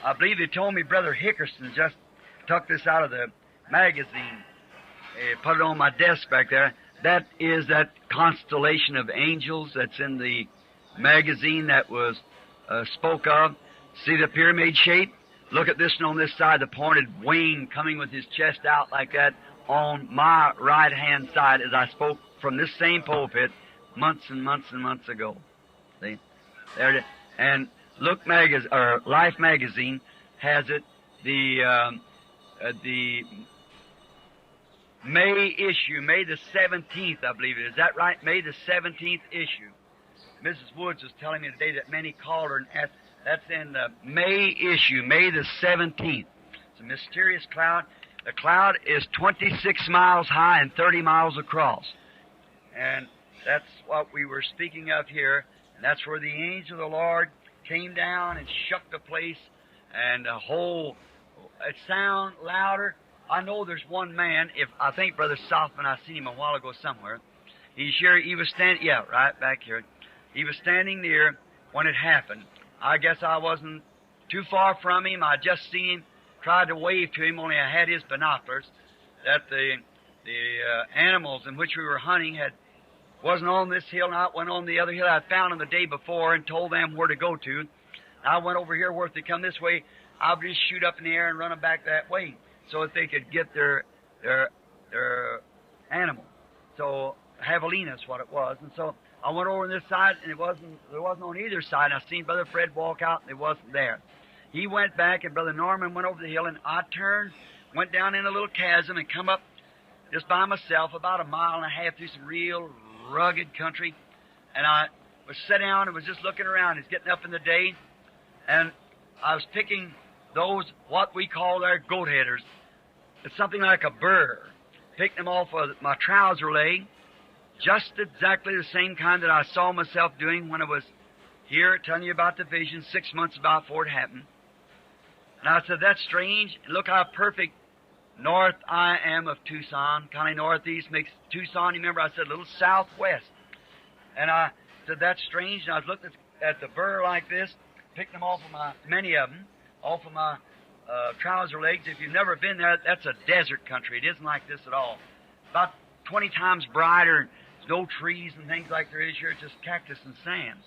I believe they told me Brother Hickerson just took this out of the magazine, put it on my desk back there. That is that constellation of angels that's in the magazine that was spoke of. See the pyramid shape? Look at this one on this side, the pointed wing coming with his chest out like that on my right-hand side as I spoke from this same pulpit months and months and months ago. See? There it is. And Look Life magazine has it, the May issue, May the 17th, I believe it is. Is that right? May the 17th issue. Mrs. Woods was telling me today that many called her and asked, that's in the May issue, May the 17th. It's a mysterious cloud. The cloud is 26 miles high and 30 miles across. And that's what we were speaking of here. And that's where the angel of the Lord came down and shook the place. And the whole, it sounded louder. I know there's one man, I think Brother Softman, I seen him a while ago somewhere. He's here, he was standing, yeah, right back here. He was standing there when it happened. I guess I wasn't too far from him. I just seen him, tried to wave to him, only I had his binoculars, that the animals in which we were hunting wasn't on this hill, and I went on the other hill I found them the day before and told them where to go to. I went over here where if they come this way, I would just shoot up in the air and run them back that way so that they could get their animal. So javelina's what it was. And so I went over on this side, and there wasn't on either side. And I seen Brother Fred walk out, and it wasn't there. He went back, and Brother Norman went over the hill, and I turned, went down in a little chasm, and come up just by myself about a mile and a half through some real rugged country. And I was sat down and was just looking around. It's getting up in the day, and I was picking those, what we call their goat headers. It's something like a burr. Picked them off of my trouser leg, just exactly the same kind that I saw myself doing when I was here telling you about the vision 6 months before it happened. And I said, that's strange. Look how perfect north I am of Tucson. Kind of northeast makes Tucson. You remember I said a little southwest. And I said, that's strange. And I was looking at the burr like this, picked them off of many of them, off of my trouser legs. If you've never been there, that's a desert country. It isn't like this at all. About 20 times brighter. There's no trees and things like there is here. It's just cactus and sand.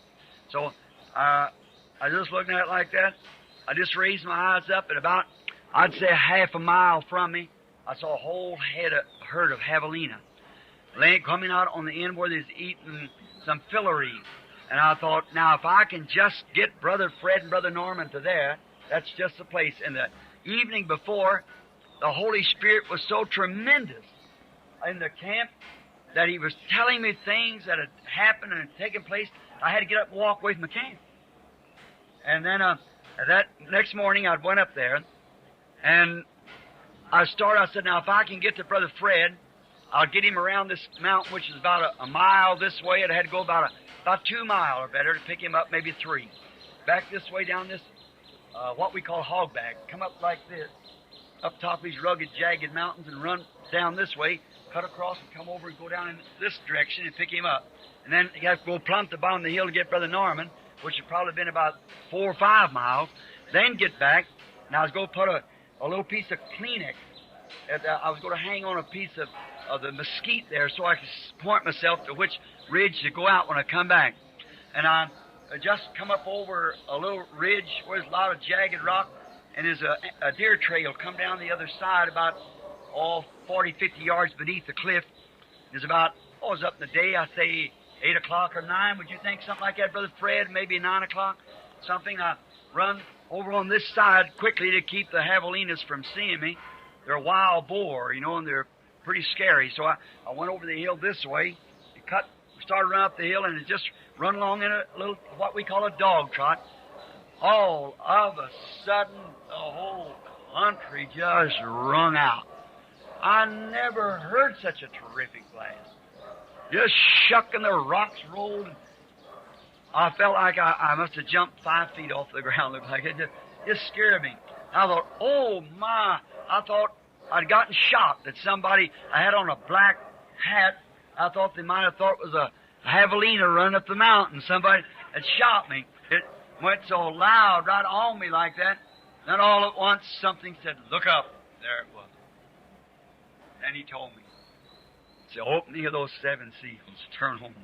So I was just looking at it like that. I just raised my eyes up, and about, I'd say, half a mile from me, I saw a whole herd of javelina coming out on the end where they's eating some fillery. And I thought, now if I can just get Brother Fred and Brother Norman to there, that's just the place. And the evening before, the Holy Spirit was so tremendous in the camp that He was telling me things that had happened and had taken place. I had to get up and walk away from the camp. And then that next morning, I went up there, and I said, now if I can get to Brother Fred, I'll get him around this mountain, which is about a mile this way. It had to go about 2 miles or better to pick him up, maybe 3. Back this way down this, what we call hogback. Come up like this, up top of these rugged, jagged mountains, and run down this way, cut across and come over and go down in this direction and pick him up. And then you have to go plumb to the bottom of the hill to get Brother Norman, which had probably been about 4 or 5 miles. Then get back, and I was going to put a little piece of Kleenex. I was going to hang on a piece of the mesquite there so I could point myself to which ridge to go out when I come back. And I just come up over a little ridge where there's a lot of jagged rock, and there's a deer trail come down the other side about 40, 50 yards beneath the cliff. There's about, it was up in the day, I say 8 o'clock or 9. Would you think something like that, Brother Fred? Maybe 9 o'clock? Something. I run over on this side quickly to keep the javelinas from seeing me. They're wild boar, and they're pretty scary. So I went over the hill this way, started running up the hill, and it just run along in a little, what we call a dog trot. All of a sudden, the whole country just rung out. I never heard such a terrific blast. Just shook and the rocks rolled. I felt like I must have jumped 5 feet off the ground. Looked like it just scared me. I thought, oh my! I thought I'd gotten shot. That somebody, I had on a black hat. I thought they might have thought it was a javelina running up the mountain. Somebody had shot me. It went so loud right on me like that. Then all at once something said, "Look up." There it was. Then he told me, it's the opening of those seven seals. Turn home.